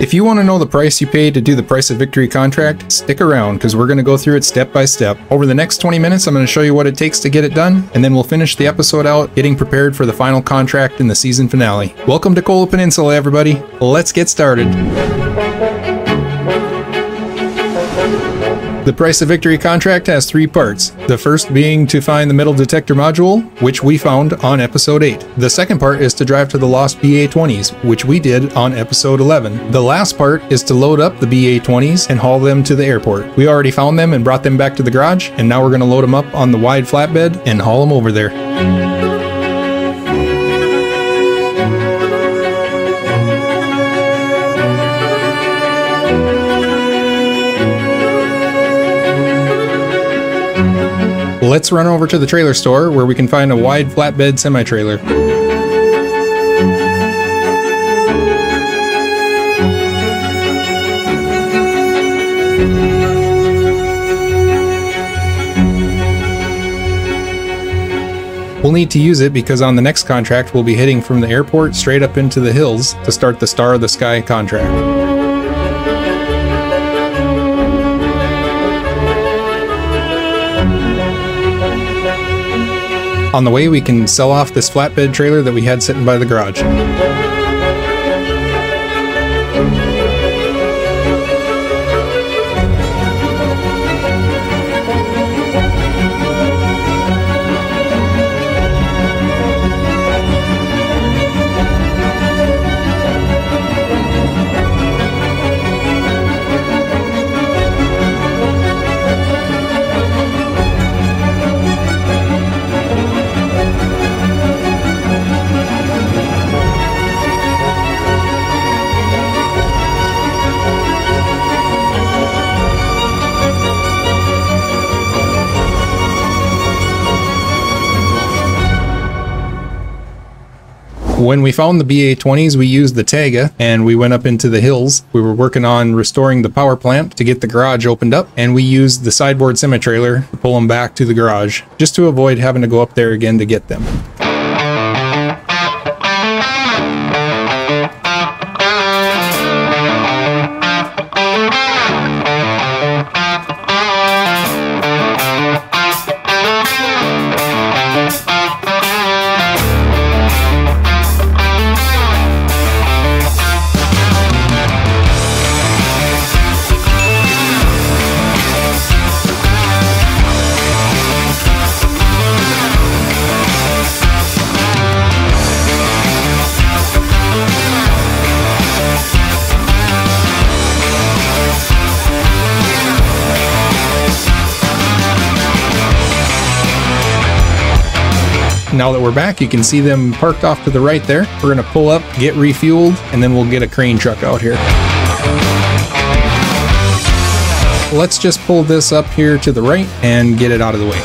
If you want to know the price you pay to do the Price of Victory contract, stick around because we're going to go through it step by step. Over the next 20 minutes, I'm going to show you what it takes to get it done, and then we'll finish the episode out getting prepared for the final contract in the season finale. Welcome to Kola Peninsula, everybody. Let's get started. The Price of Victory contract has 3 parts. The first being to find the metal detector module, which we found on episode 8. The second part is to drive to the lost BA-20s, which we did on episode 11. The last part is to load up the BA-20s and haul them to the airport. We already found them and brought them back to the garage, and now we're going to load them up on the wide flatbed and haul them over there. Let's run over to the trailer store where we can find a wide flatbed semi-trailer. We'll need to use it because on the next contract we'll be heading from the airport straight up into the hills to start the Star of the Sky contract. On the way, we can sell off this flatbed trailer that we had sitting by the garage. When we found the BA-20s, we used the Taiga and we went up into the hills. We were working on restoring the power plant to get the garage opened up, and we used the sideboard semi-trailer to pull them back to the garage, just to avoid having to go up there again to get them. Now that we're back, you can see them parked off to the right there. We're gonna pull up, get refueled, and then we'll get a crane truck out here. Let's just pull this up here to the right and get it out of the way.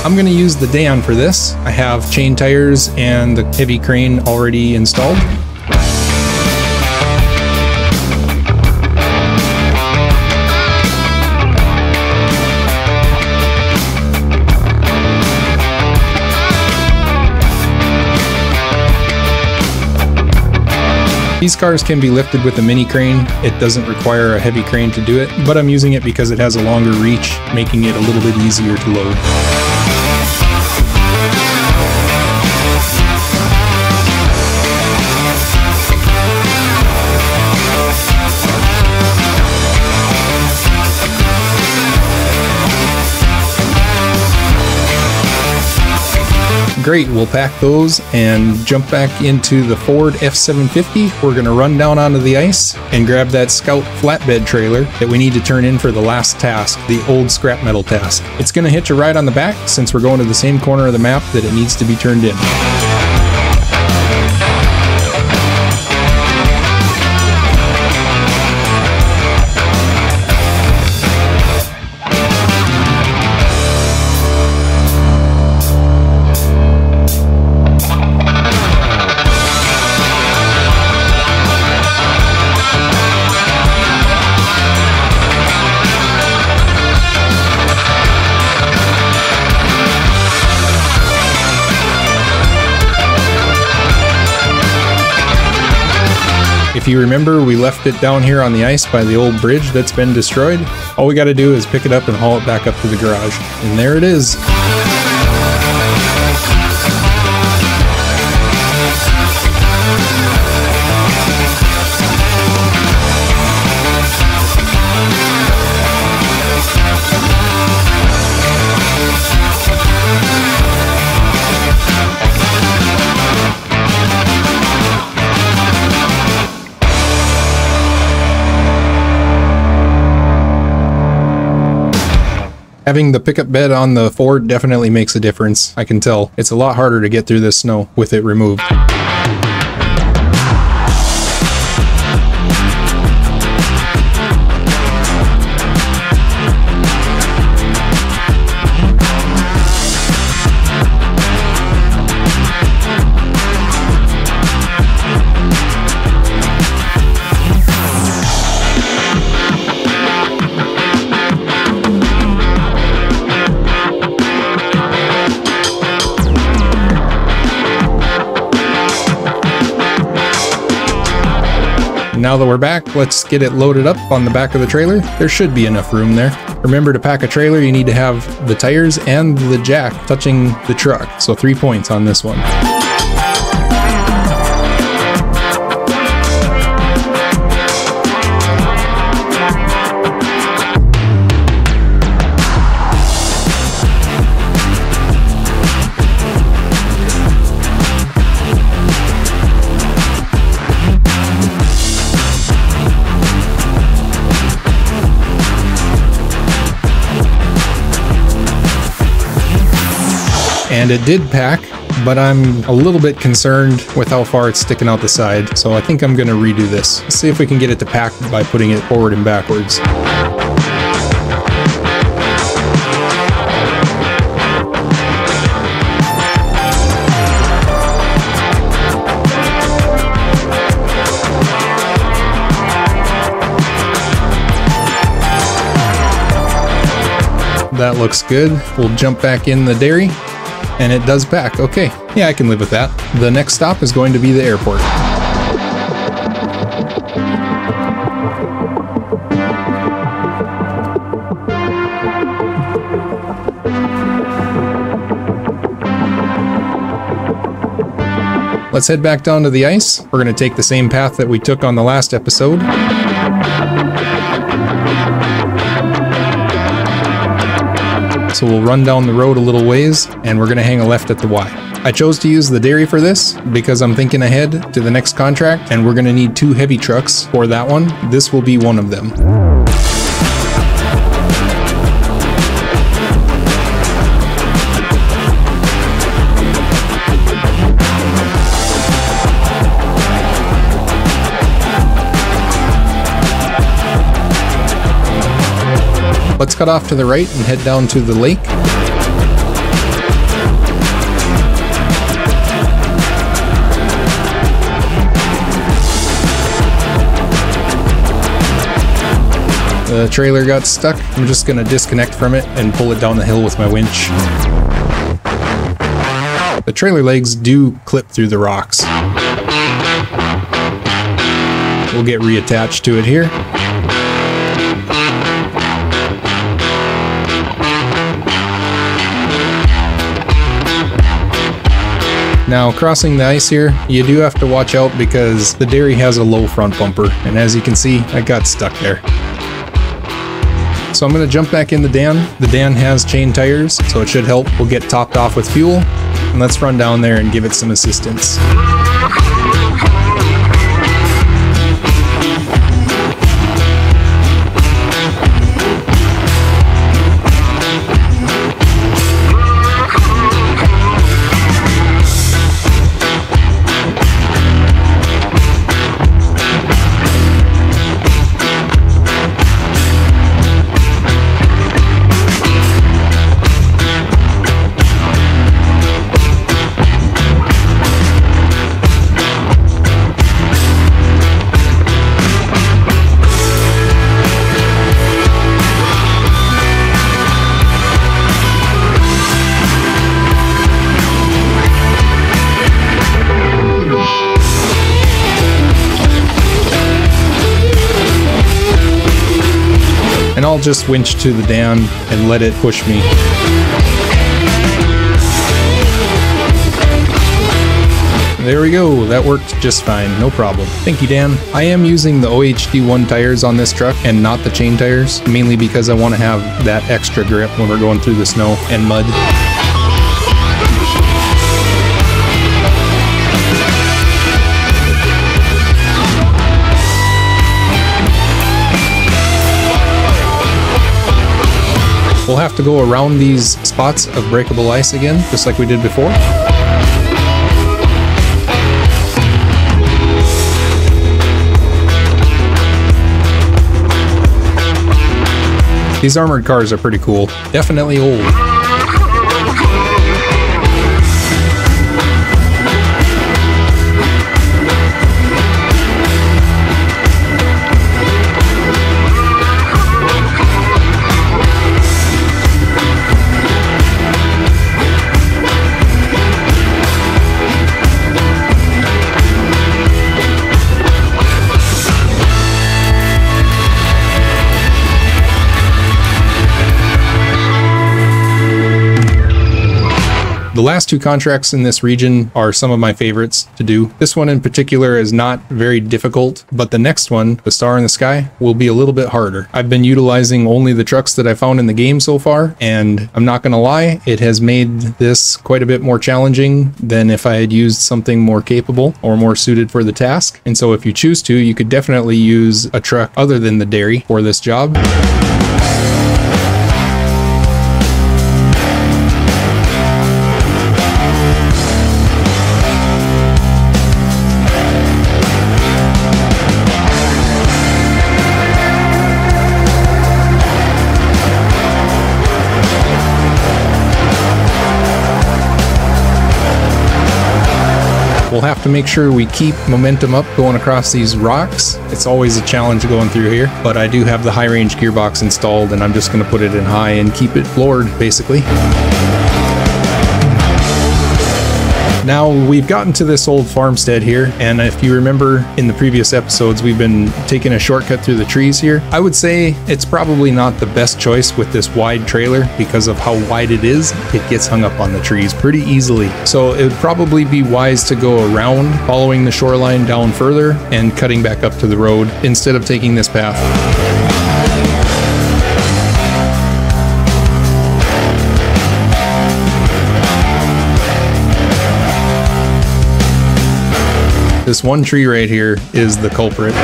I'm gonna use the Dan for this. I have chain tires and the heavy crane already installed. These cars can be lifted with a mini crane. It doesn't require a heavy crane to do it, but I'm using it because it has a longer reach, making it a little bit easier to load. Great, we'll pack those and jump back into the Ford F-750. We're gonna run down onto the ice and grab that Scout flatbed trailer that we need to turn in for the last task, the old scrap metal task. It's gonna hitch a ride on the back since we're going to the same corner of the map that it needs to be turned in. If you remember, we left it down here on the ice by the old bridge that's been destroyed. All we got to do is pick it up and haul it back up to the garage. And there it is. Having the pickup bed on the Ford definitely makes a difference. I can tell. It's a lot harder to get through this snow with it removed. Now that we're back, let's get it loaded up on the back of the trailer. There should be enough room there. Remember, to pack a trailer, you need to have the tires and the jack touching the truck. So 3 points on this one. And it did pack, but I'm a little bit concerned with how far it's sticking out the side, so I think I'm going to redo this. Let's see if we can get it to pack by putting it forward and backwards. That looks good. We'll jump back in the dairy. And it does pack. Okay, yeah, I can live with that. The next stop is going to be the airport. Let's head back down to the ice. We're going to take the same path that we took on the last episode. So we'll run down the road a little ways, and we're going to hang a left at the Y. I chose to use the dairy for this because I'm thinking ahead to the next contract, and we're going to need 2 heavy trucks for that one. This will be one of them. Let's cut off to the right and head down to the lake. The trailer got stuck. I'm just going to disconnect from it and pull it down the hill with my winch. The trailer legs do clip through the rocks. We'll get reattached to it here. Now, crossing the ice here, you do have to watch out because the dairy has a low front bumper, and as you can see, I got stuck there. So I'm going to jump back in the Dan. The Dan has chain tires, so it should help. We'll get topped off with fuel, and let's run down there and give it some assistance. and I'll just winch to the Dan and let it push me. There we go, that worked just fine, no problem. Thank you, Dan. I am using the OHD1 tires on this truck and not the chain tires, mainly because I want to have that extra grip when we're going through the snow and mud. We'll have to go around these spots of breakable ice again, just like we did before. These armored cars are pretty cool. Definitely old. The last two contracts in this region are some of my favorites to do. This one in particular is not very difficult, but the next one, the Star in the Sky, will be a little bit harder. I've been utilizing only the trucks that I found in the game so far, and I'm not gonna lie, it has made this quite a bit more challenging than if I had used something more capable or more suited for the task. And so if you choose to, you could definitely use a truck other than the Dairy for this job. We'll have to make sure we keep momentum up going across these rocks. It's always a challenge going through here, but I do have the high range gearbox installed and I'm just going to put it in high and keep it floored basically. Now we've gotten to this old farmstead here, and if you remember in the previous episodes we've been taking a shortcut through the trees here. I would say it's probably not the best choice with this wide trailer because of how wide it is. It gets hung up on the trees pretty easily. So it would probably be wise to go around, following the shoreline down further and cutting back up to the road instead of taking this path. This one tree right here is the culprit.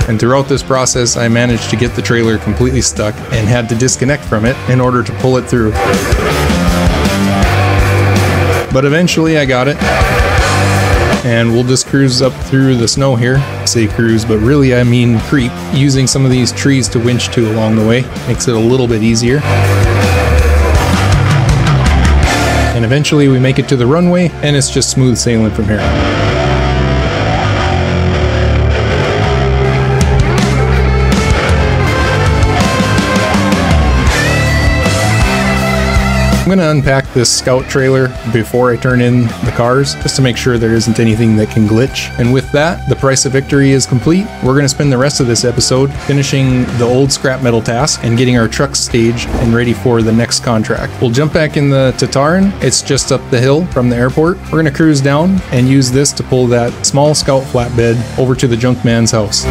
And throughout this process, I managed to get the trailer completely stuck and had to disconnect from it in order to pull it through. But eventually I got it. And we'll just cruise up through the snow here. I say cruise, but really I mean creep. Using some of these trees to winch to along the way makes it a little bit easier. And eventually we make it to the runway and it's just smooth sailing from here. I'm going to unpack this scout trailer before I turn in the cars, just to make sure there isn't anything that can glitch. And with that, the price of victory is complete. We're going to spend the rest of this episode finishing the old scrap metal task and getting our trucks staged and ready for the next contract. We'll jump back in the Tataran. It's just up the hill from the airport. We're going to cruise down and use this to pull that small scout flatbed over to the junk man's house.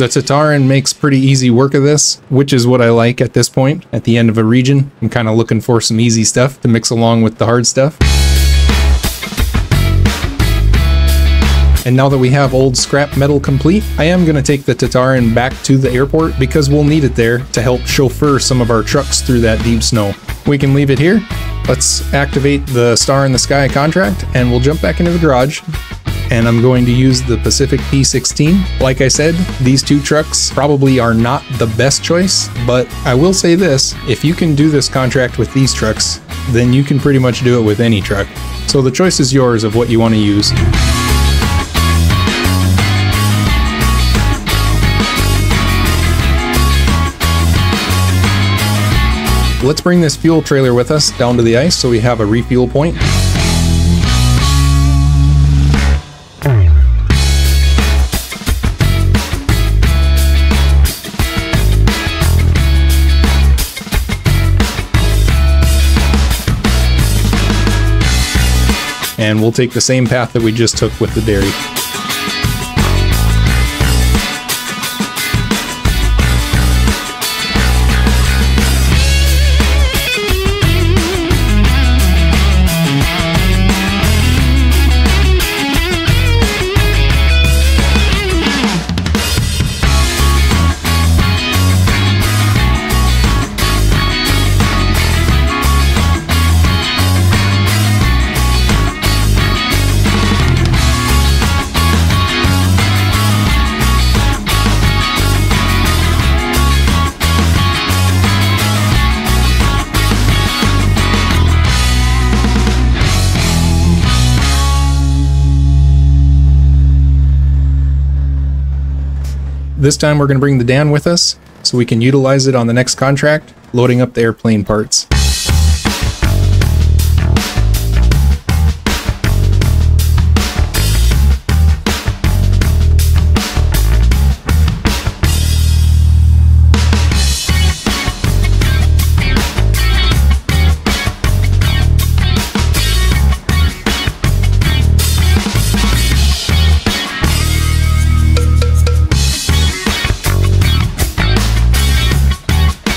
The Tataran makes pretty easy work of this, which is what I like at this point. At the end of a region, I'm kind of looking for some easy stuff to mix along with the hard stuff. And now that we have old scrap metal complete, I am going to take the Tataran back to the airport because we'll need it there to help chauffeur some of our trucks through that deep snow. We can leave it here. Let's activate the Star in the Sky contract and we'll jump back into the garage. And I'm going to use the Pacific P16. Like I said, these two trucks probably are not the best choice, but I will say this, if you can do this contract with these trucks, then you can pretty much do it with any truck. So the choice is yours of what you want to use. Let's bring this fuel trailer with us down to the ice so we have a refuel point. And we'll take the same path that we just took with the dairy. This time we're going to bring the Dan with us so we can utilize it on the next contract, loading up the airplane parts.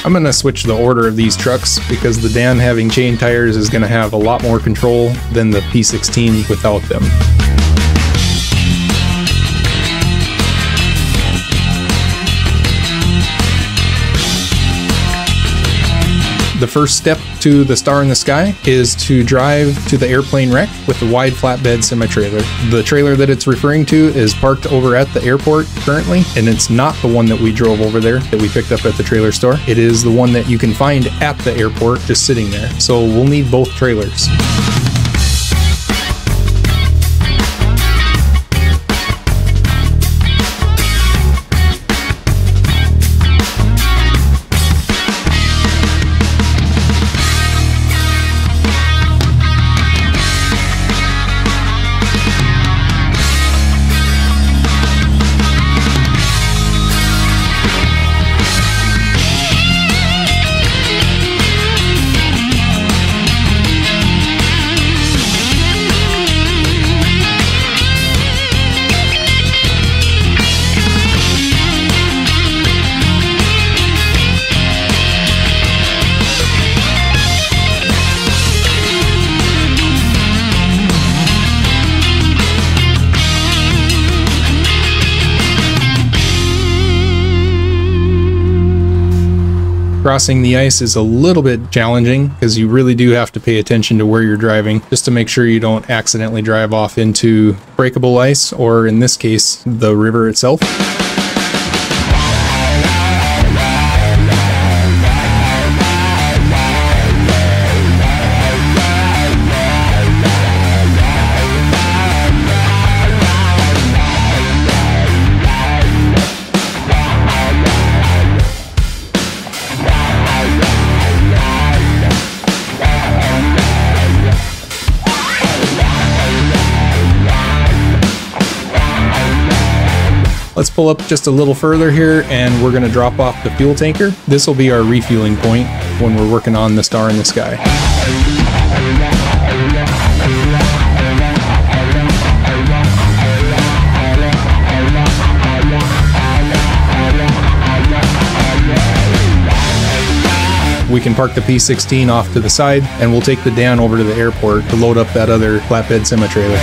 I'm going to switch the order of these trucks because the Dan having chain tires is going to have a lot more control than the P16 without them. The first step to the Star in the Sky is to drive to the airplane wreck with the wide flatbed semi-trailer. The trailer that it's referring to is parked over at the airport currently, and it's not the one that we drove over there that we picked up at the trailer store. It is the one that you can find at the airport just sitting there. So we'll need both trailers. Crossing the ice is a little bit challenging because you really do have to pay attention to where you're driving just to make sure you don't accidentally drive off into breakable ice, or in this case, the river itself. Let's pull up just a little further here and we're going to drop off the fuel tanker. This will be our refueling point when we're working on the Star in the Sky. we can park the P16 off to the side, and we'll take the Dan over to the airport to load up that other flatbed semi-trailer.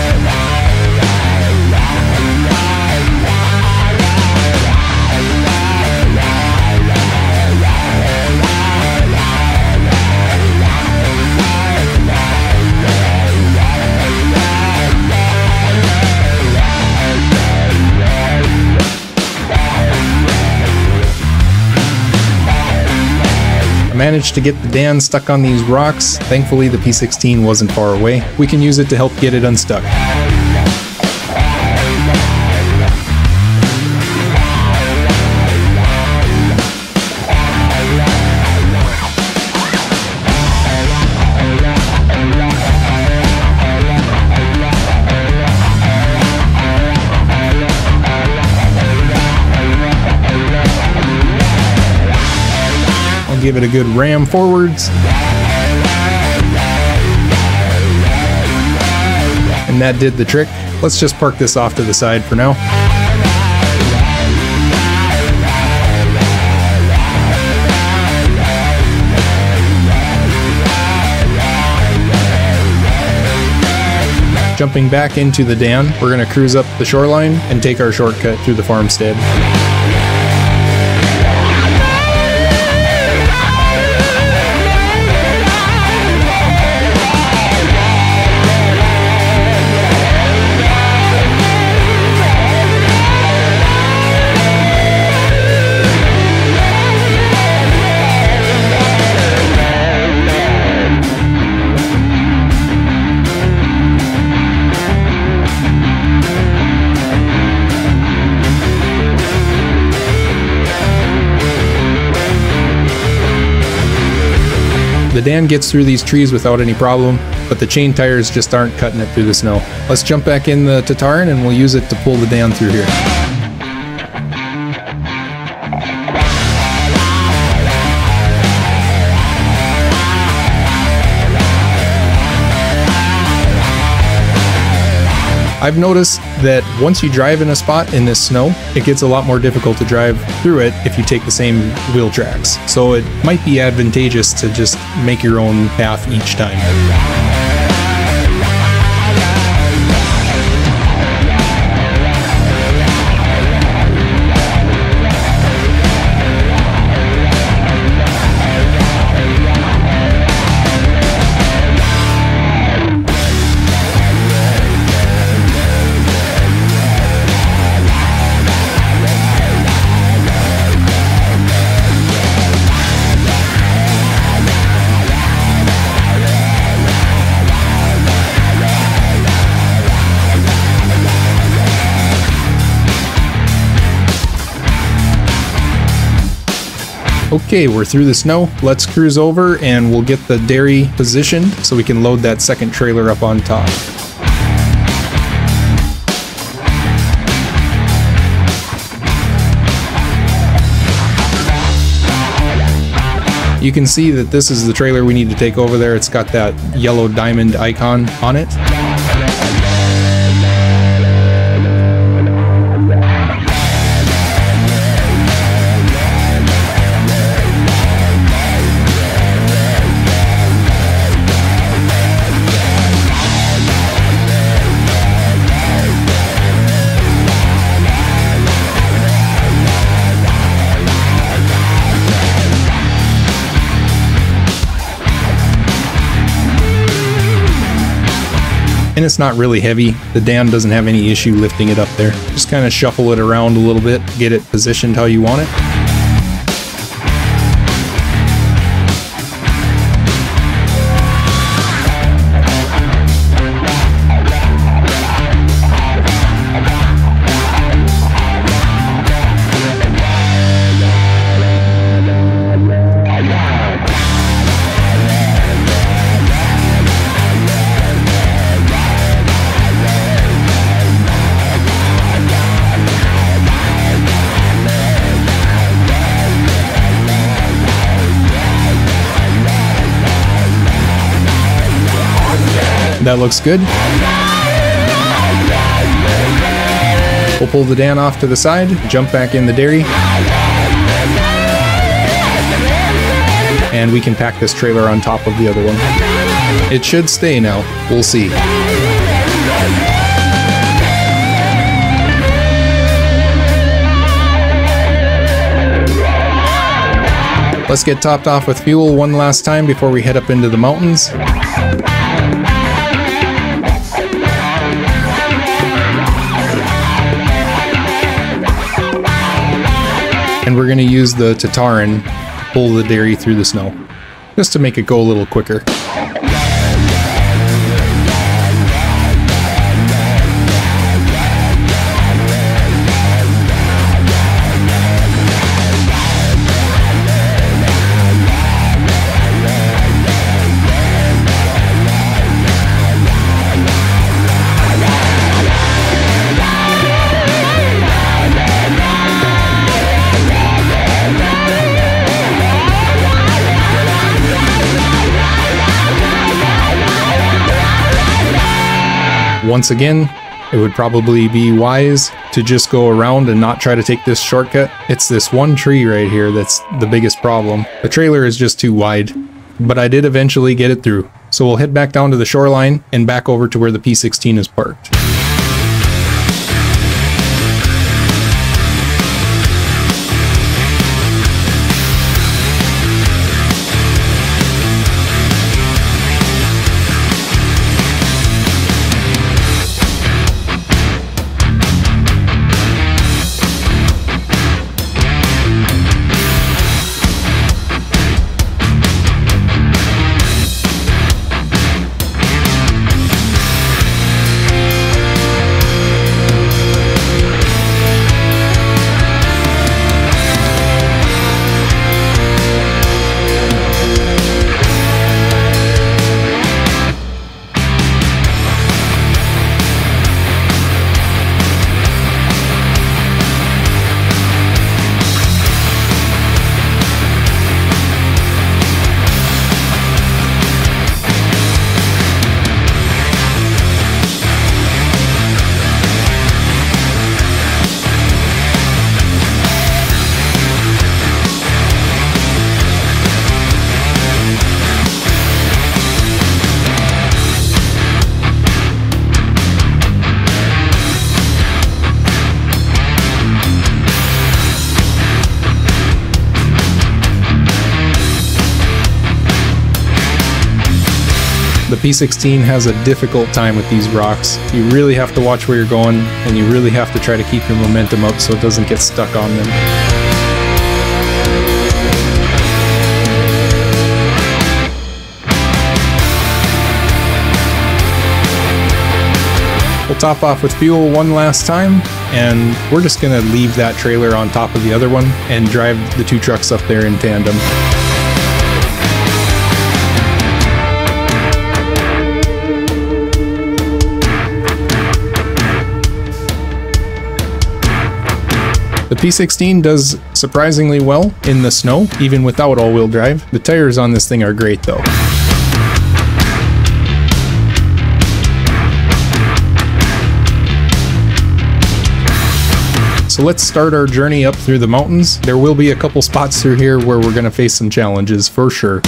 Managed to get the Dan stuck on these rocks. Thankfully, the P16 wasn't far away. We can use it to help get it unstuck. Give it a good ram forwards. And that did the trick. Let's just park this off to the side for now. Jumping back into the Dan, we're going to cruise up the shoreline and take our shortcut through the farmstead. The Dan gets through these trees without any problem, but the chain tires just aren't cutting it through the snow. Let's jump back in the Tataran and we'll use it to pull the Dan through here. I've noticed that once you drive in a spot in this snow, it gets a lot more difficult to drive through it if you take the same wheel tracks. So it might be advantageous to just make your own path each time. Okay, we're through the snow. Let's cruise over and we'll get the dairy positioned so we can load that second trailer up on top. You can see that this is the trailer we need to take over there. It's got that yellow diamond icon on it. And it's not really heavy. The Dan doesn't have any issue lifting it up there. Just kind of shuffle it around a little bit, get it positioned how you want it. That looks good. We'll pull the Dan off to the side, jump back in the dairy, and we can pack this trailer on top of the other one. It should stay now. We'll see. Let's get topped off with fuel one last time before we head up into the mountains. And we're going to use the Tataran to pull the dairy through the snow, just to make it go a little quicker. Once again, it would probably be wise to just go around and not try to take this shortcut. It's this one tree right here that's the biggest problem. The trailer is just too wide, but I did eventually get it through. So we'll head back down to the shoreline and back over to where the P16 is parked. The P16 has a difficult time with these rocks. You really have to watch where you're going, and you really have to try to keep your momentum up so it doesn't get stuck on them. We'll top off with fuel one last time, and we're just gonna leave that trailer on top of the other one and drive the two trucks up there in tandem. The P16 does surprisingly well in the snow, even without all-wheel drive. The tires on this thing are great though. So let's start our journey up through the mountains. There will be a couple spots through here where we're gonna face some challenges for sure.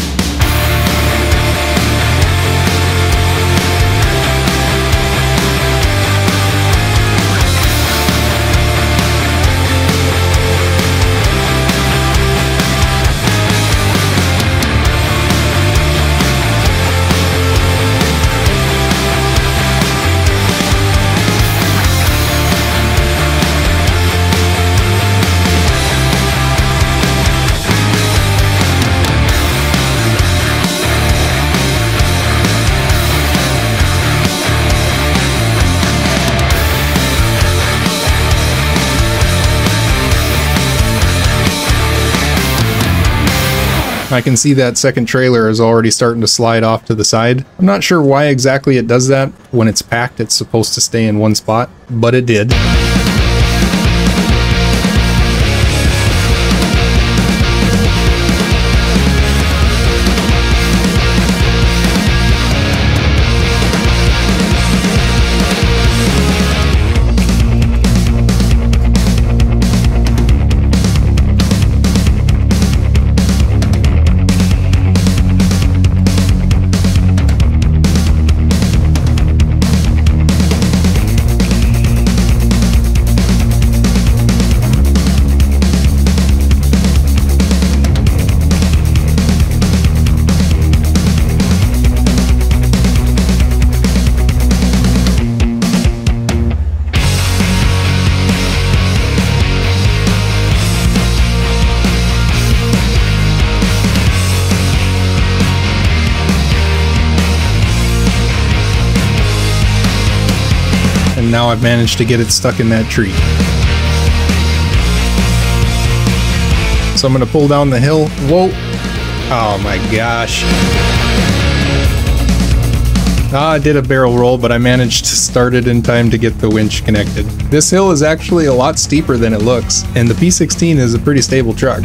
I can see that second trailer is already starting to slide off to the side. I'm not sure why exactly it does that. When it's packed, it's supposed to stay in one spot, but it did. now I've managed to get it stuck in that tree. So I'm going to pull down the hill. Whoa! Oh my gosh. I did a barrel roll, but I managed to start it in time to get the winch connected. This hill is actually a lot steeper than it looks, and the P16 is a pretty stable truck.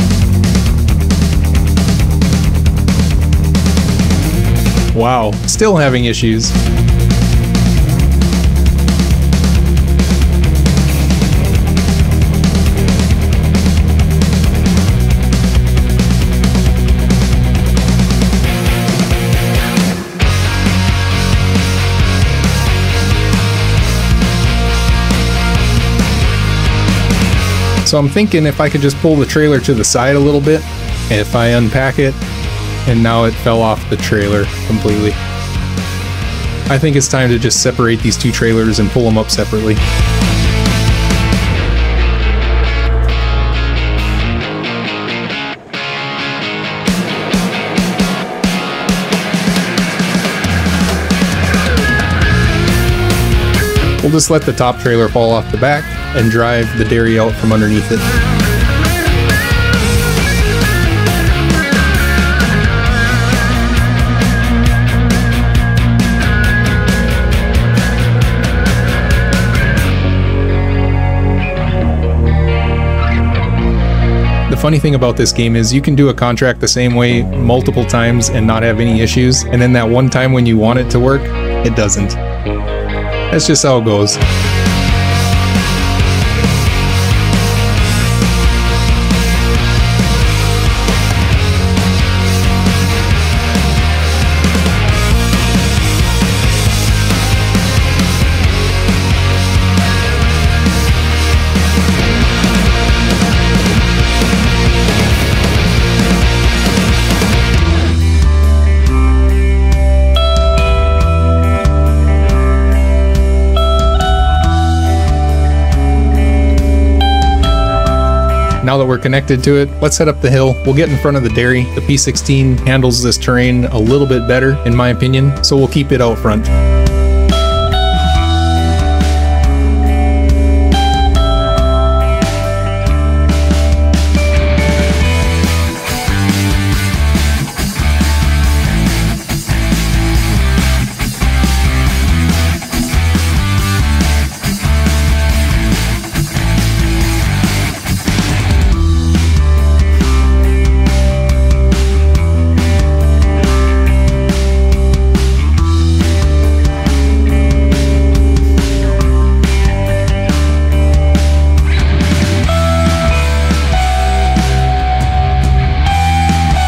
Wow, still having issues. So I'm thinking if I could just pull the trailer to the side a little bit, if I unpack it, and now it fell off the trailer completely. I think it's time to just separate these two trailers and pull them up separately. We'll just let the top trailer fall off the back and drive the dairy out from underneath it. The funny thing about this game is you can do a contract the same way multiple times and not have any issues, and then that one time when you want it to work, it doesn't. That's just how it goes. Now that we're connected to it, let's head up the hill. We'll get in front of the dairy. The P16 handles this terrain a little bit better, in my opinion, so we'll keep it out front.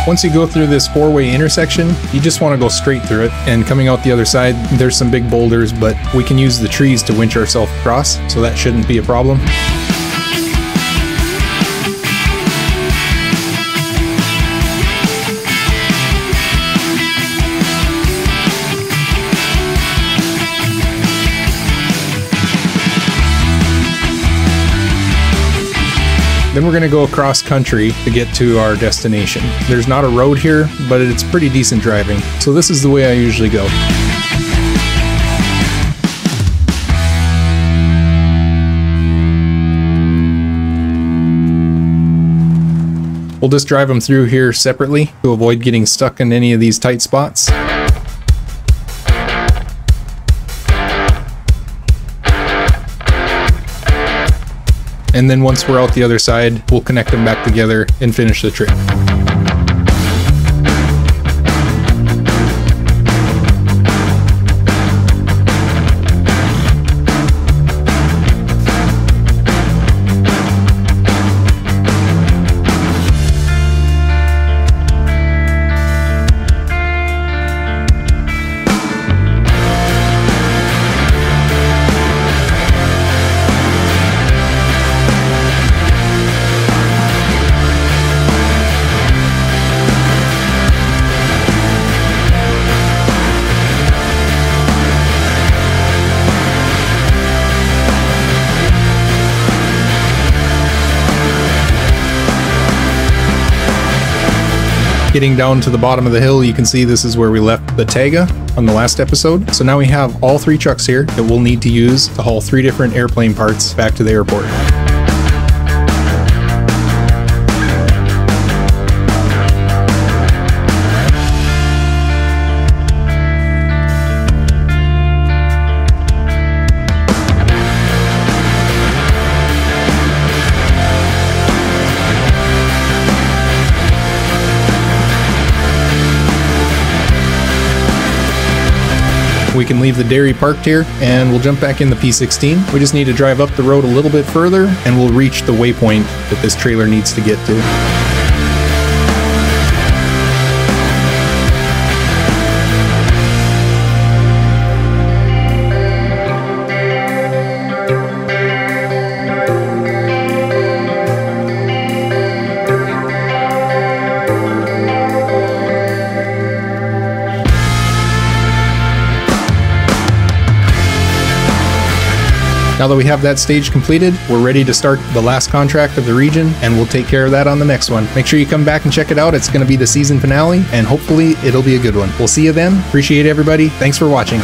Once you go through this four-way intersection, you just want to go straight through it, and coming out the other side, there's some big boulders, but we can use the trees to winch ourselves across, so that shouldn't be a problem. Then we're going to go across country to get to our destination. There's not a road here, but it's pretty decent driving, so this is the way I usually go. We'll just drive them through here separately to avoid getting stuck in any of these tight spots. And then once we're out the other side, we'll connect them back together and finish the trip. Getting down to the bottom of the hill, you can see this is where we left the Taiga on the last episode. So now we have all 3 trucks here that we'll need to use to haul 3 different airplane parts back to the airport. We can leave the dairy parked here and we'll jump back in the P16. We just need to drive up the road a little bit further and we'll reach the waypoint that this trailer needs to get to. Now that we have that stage completed, we're ready to start the last contract of the region, and we'll take care of that on the next one. Make sure you come back and check it out. It's going to be the season finale, and hopefully it'll be a good one. We'll see you then. Appreciate everybody. Thanks for watching.